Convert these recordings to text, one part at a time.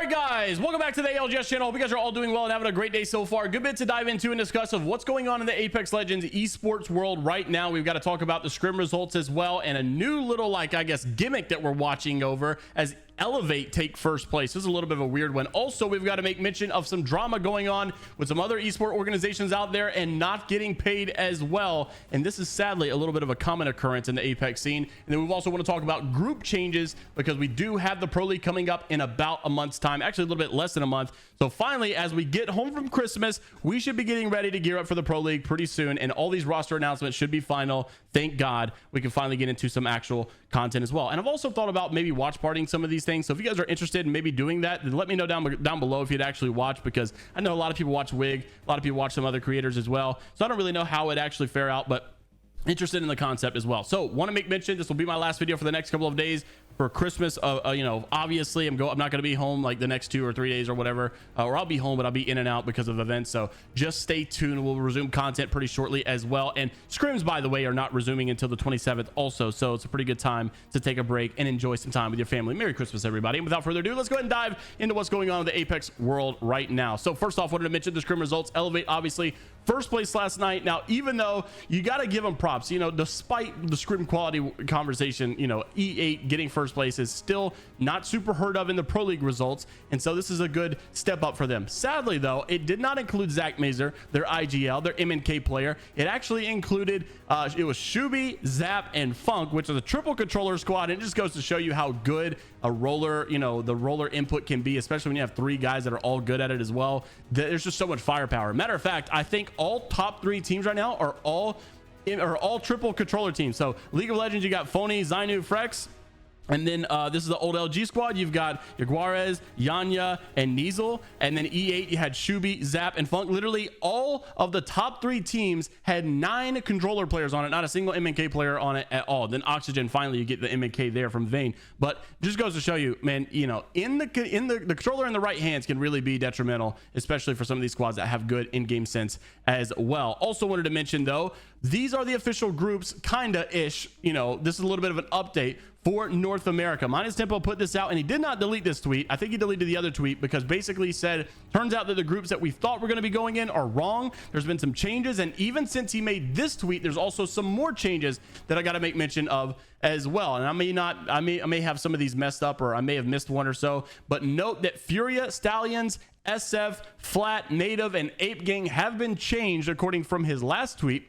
right, guys, welcome back to the ALGS channel. Hope you guys are all doing well and having a great day so far. Good bit to dive into and discuss of what's going on in the Apex Legends esports world right now. We've got to talk about the Scrim results as well, and a new little, I guess, gimmick that we're watching over as Elevate take first place. This is a little bit of a weird one. Also, we've got to make mention of some drama going on with some other esport organizations out there and not getting paid as well. And this is sadly a little bit of a common occurrence in the Apex scene. And then we also want to talk about group changes because we do have the Pro League coming up in about a month's time, actually a little bit less than a month. So finally, as we get home from Christmas, we should be getting ready to gear up for the Pro League pretty soon. And all these roster announcements should be final. Thank God we can finally get into some actual content as well. And I've also thought about maybe watch partying some of these things. So if you guys are interested in maybe doing that, then let me know down below if you'd actually watch, because I know a lot of people watch Wig, a lot of people watch some other creators as well. So I don't really know how it actually fare out, but interested in the concept as well. So want to make mention, this will be my last video for the next couple of days for Christmas. You know, obviously I'm not going to be home like the next 2 or 3 days or whatever, or I'll be home, but I'll be in and out because of events. So just stay tuned. We'll resume content pretty shortly as well. And scrims, by the way, are not resuming until the 27th also. So it's a pretty good time to take a break and enjoy some time with your family. Merry Christmas, everybody. And without further ado, let's go ahead and dive into what's going on in the Apex world right now. So first off, wanted to mention the scrim results. Elevate, obviously, first place last night. Now, even though you got to give them props, you know, despite the scrim quality conversation, you know, E8 getting first place is still not super heard of in the Pro League results. And so this is a good step up for them. Sadly, though, it did not include Zach Mazer, their IGL, their MNK player. It actually included, it was Shuby, Zap, and Funk, which is a triple controller squad. And it just goes to show you how good a roller, you know, the roller input can be, especially when you have 3 guys that are all good at it as well. There's just so much firepower. Matter of fact, I think all top 3 teams right now are all triple controller teams. So League of Legends, you got Phony, Zainu, Frex. And then this is the old LG squad. You've got Jaguarez, Yanya, and Nizel. And then E8, you had Shuby, Zap, and Funk. Literally all of the top 3 teams had 9 controller players on it, not a single MNK player on it at all. Then Oxygen, finally you get the MNK there from Vayne. But just goes to show you, man, you know, the controller in the right hands can really be detrimental, especially for some of these squads that have good in-game sense as well. Also wanted to mention, though, these are the official groups, kinda ish. You know, this is a little bit of an update for North America. Minus Tempo put this out, and he did not delete this tweet. I think he deleted the other tweet because basically he said, turns out that the groups that we thought were going to be going in are wrong. There's been some changes, and even since he made this tweet, there's also some more changes that I got to make mention of as well. And I may have some of these messed up, or I may have missed one or so, but note that Furia, Stallions, SF, Flat, Native, and Ape Gang have been changed according from his last tweet.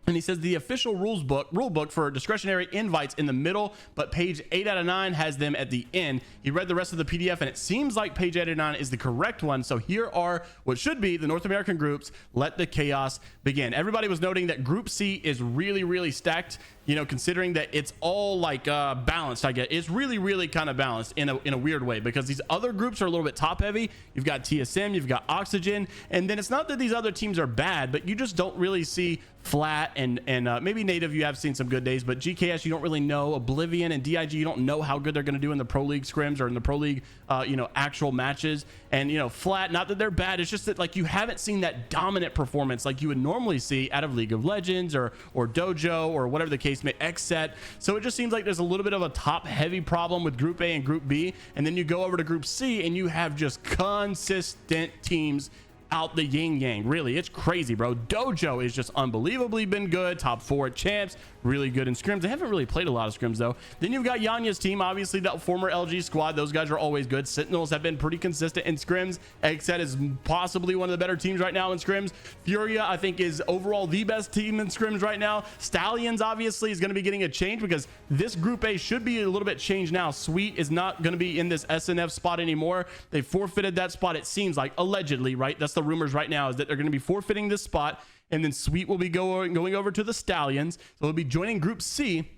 And he says the official rule book for discretionary invites in the middle, but page 8 out of 9 has them at the end. He read the rest of the PDF, and it seems like page 8 out of 9 is the correct one. So here are what should be the North American groups. Let the chaos begin. Everybody was noting that Group C is really, really stacked, you know, considering that it's all like balanced. I guess it's really kind of balanced in a weird way, because these other groups are a little bit top heavy. You've got TSM, you've got Oxygen, and then it's not that these other teams are bad, but you just don't really see Flat and maybe Native. You have seen some good days, but GKS you don't really know. Oblivion and DIG, you don't know how good they're going to do in the Pro League scrims or in the Pro League you know, actual matches. And you know, Flat, not that they're bad, it's just that like you haven't seen that dominant performance like you would normally see out of League of Legends or Dojo or whatever the case may, Xset. So it just seems like there's a little bit of a top heavy problem with Group A and Group B, and then you go over to Group C and you have just consistent teams out the yin yang. Really, it's crazy, bro. Dojo is just unbelievably been good, top 4 at champs, really good in scrims. They haven't really played a lot of scrims though. Then you've got Yanya's team, obviously the former LG squad. Those guys are always good. Sentinels have been pretty consistent in scrims. Xset is possibly one of the better teams right now in scrims. Furia, I think, is overall the best team in scrims right now. Stallions obviously is going to be getting a change because this Group A should be a little bit changed now. Sweet is not going to be in this SNF spot anymore. They forfeited that spot, it seems like, allegedly, right? That's the rumors right now, is that they're going to be forfeiting this spot, and then Sweet will be going over to the Stallions. So they'll be joining Group C.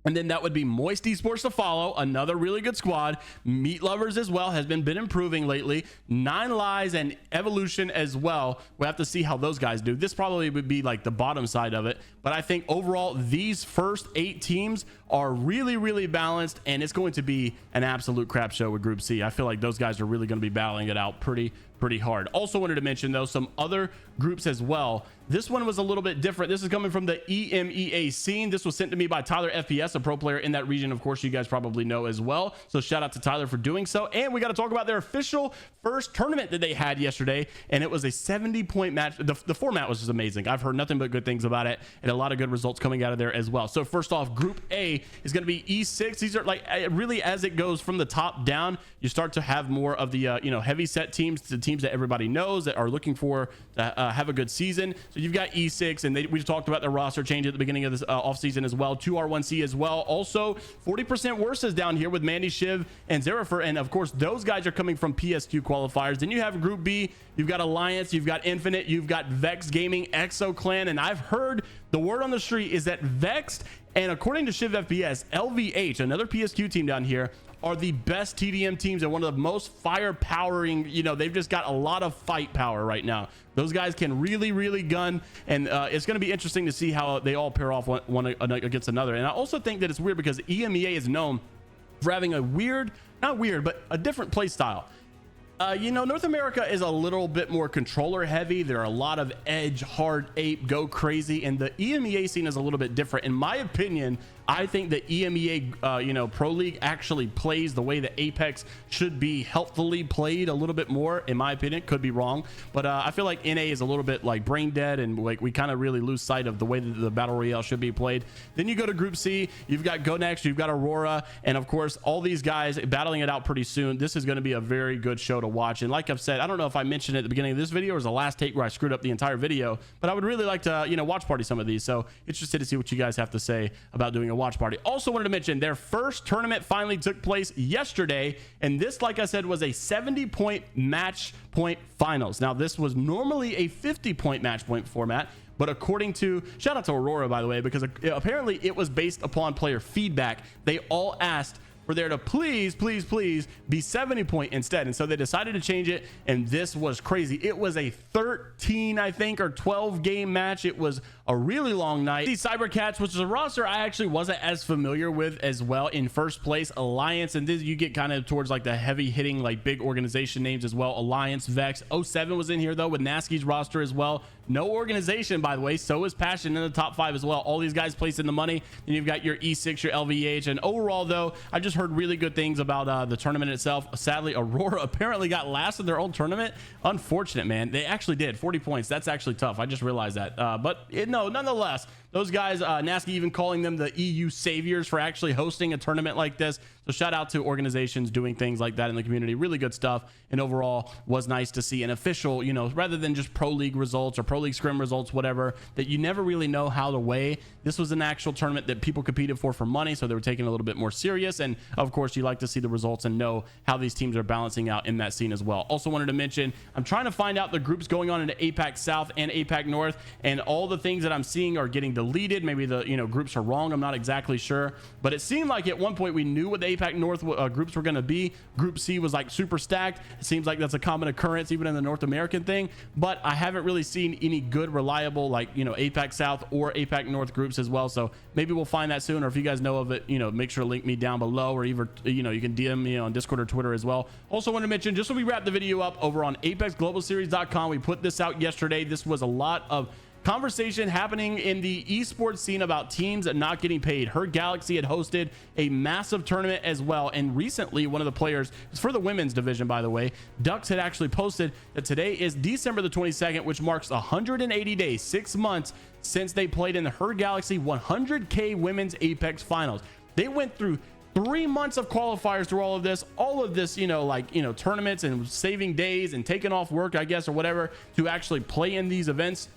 And then that would be Moist Esports to follow, another really good squad. Meat Lovers as well has been improving lately. 9 Lives and Evolution as well. We'll have to see how those guys do. This probably would be like the bottom side of it, but I think overall these first 8 teams are really balanced, and it's going to be an absolute crap show with Group C. I feel like those guys are really going to be battling it out pretty pretty hard. Also wanted to mention though some other groups as well. This one was a little bit different. This is coming from the EMEA scene. This was sent to me by Tyler FPS, a pro player in that region. Of course, you guys probably know as well. So shout out to Tyler for doing so. And we got to talk about their official first tournament that they had yesterday. And it was a 70-point match. The format was just amazing. I've heard nothing but good things about it, and a lot of good results coming out of there as well. So first off, Group A is going to be E6. These are like really, as it goes from the top down, you start to have more of the heavy set teams, the teams that everybody knows that are looking for to have a good season. So you've got E6, and we've talked about the roster change at the beginning of this offseason as well. 2R1C as well. Also, 40% worse is down here with Mandy, Shiv, and Zerifer. And of course, those guys are coming from PSQ qualifiers. Then you have Group B. You've got Alliance, you've got Infinite, you've got Vex Gaming, Exo Clan, and I've heard the word on the street is that Vex, and according to Shiv FPS, LVH, another PSQ team down here, are the best TDM teams and one of the most firebowering. They've just got a lot of fight power right now. Those guys can really gun, and it's going to be interesting to see how they all pair off one against another. And I also think that it's weird because EMEA is known for having a not weird, but a different play style. North America is a little bit more controller heavy. There are a lot of edge, hard ape, go crazy, and the EMEA scene is a little bit different. In my opinion, I think the EMEA, Pro League actually plays the way that Apex should be healthily played a little bit more, in my opinion. Could be wrong, but I feel like NA is a little bit like brain dead, and like we kind of really lose sight of the way that the Battle Royale should be played. Then you go to Group C, you've got Go Next, you've got Aurora, and of course, all these guys battling it out pretty soon. This is going to be a very good show to watch. And like I've said, I don't know if I mentioned it at the beginning of this video or was the last take where I screwed up the entire video, but I would really like to, watch party some of these. So interested to see what you guys have to say about doing a watch party. Also wanted to mention their first tournament finally took place yesterday, and this, like I said, was a 70-point match point finals. Now this was normally a 50-point match point format, but according to, shout out to Aurora, by the way, because apparently it was based upon player feedback. They all asked for there to please be 70-point instead, and so they decided to change it, and this was crazy. It was a 13, I think, or 12 game match. It was a really long night. These Cybercats, which is a roster I actually wasn't as familiar with as well. In first place, Alliance, and this you get kind of towards like the heavy hitting, like big organization names as well. Alliance, Vex, 07 was in here though with Nasky's roster as well. No organization, by the way. So is Passion in the top 5 as well. All these guys placing the money. Then you've got your E6, your LVH, and overall though, I just heard really good things about the tournament itself. Sadly, Aurora apparently got last in their own tournament. Unfortunate, man. They actually did 40 points. That's actually tough. I just realized that. No, nonetheless, those guys, Nasky even calling them the EU saviors for actually hosting a tournament like this. So shout out to organizations doing things like that in the community. Really good stuff. And overall was nice to see an official, rather than just Pro League results or Pro League Scrim results, whatever, that you never really know how to weigh. This was an actual tournament that people competed for money, so they were taking it a little bit more serious. And of course, you like to see the results and know how these teams are balancing out in that scene as well. Also wanted to mention, I'm trying to find out the groups going on into APAC South and APAC North, and all the things that I'm seeing are getting deleted. Maybe the groups are wrong. I'm not exactly sure, but it seemed like at one point we knew what the APAC North groups were going to be. Group C was like super stacked. It seems like that's a common occurrence even in the North American thing, but I haven't really seen any good reliable APAC South or APAC North groups as well. So maybe we'll find that soon, or if you guys know of it, make sure to link me down below, or either you can DM me on Discord or Twitter as well. Also want to mention, just so we wrap the video up, over on ApexGlobalSeries.com, we put this out yesterday. This was a lot of conversation happening in the esports scene about teams not getting paid. Her Galaxy had hosted a massive tournament as well, and recently one of the players, it's for the women's division by the way, Ducks had actually posted that today is December the 22nd, which marks 180 days, 6 months since they played in the Her Galaxy 100K women's Apex finals. They went through 3 months of qualifiers through all of this, tournaments and saving days and taking off work, I guess, or whatever, to actually play in these events.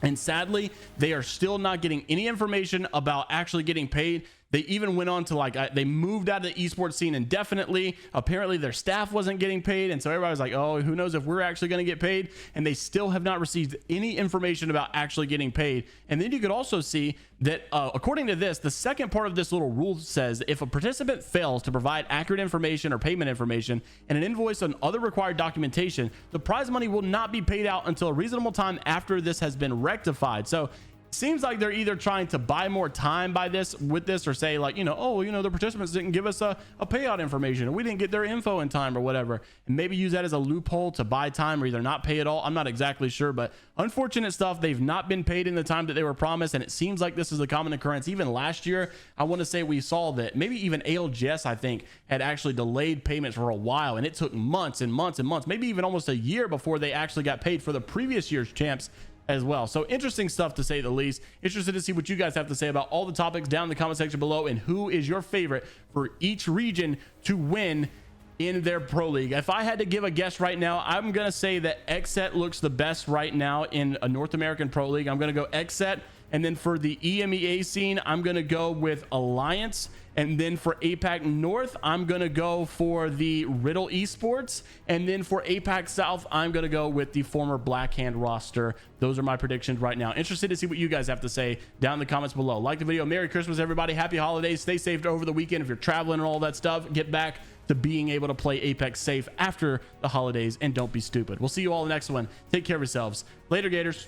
And sadly, they are still not getting any information about actually getting paid. They even went on to they moved out of the esports scene indefinitely. Apparently their staff wasn't getting paid, and so everybody was like, oh, who knows if we're actually going to get paid. And they still have not received any information about actually getting paid. And then you could also see that according to this, the second part of this little rule says if a participant fails to provide accurate information or payment information and an invoice and other required documentation, the prize money will not be paid out until a reasonable time after this has been rectified. So seems like they're either trying to buy more time with this, or say like, oh, the participants didn't give us a payout information, and we didn't get their info in time or whatever, and maybe use that as a loophole to buy time or either not pay at all. I'm not exactly sure, but unfortunate stuff. They've not been paid in the time that they were promised, and it seems like this is a common occurrence. Even last year, I want to say we saw that maybe even ALGS, I think, had actually delayed payments for a while, and it took months and months and months, maybe even almost a year before they actually got paid for the previous year's champs as well. So interesting stuff, to say the least. Interested to see what you guys have to say about all the topics down in the comment section below, and who is your favorite for each region to win in their pro league. If I had to give a guess right now, I'm gonna say that XSET looks the best right now in a North American pro league. I'm gonna go XSET, and then for the EMEA scene, I'm gonna go with Alliance, and then for APAC North, I'm gonna go for the Riddle Esports, and then for APAC South, I'm gonna go with the former Black Hand roster. Those are my predictions right now. Interested to see what you guys have to say down in the comments below. Like the video. Merry Christmas, everybody. Happy holidays. Stay safe over the weekend. If you're traveling and all that stuff, get back to being able to play Apex safe after the holidays, and don't be stupid. We'll see you all in the next one. Take care of yourselves. Later, Gators.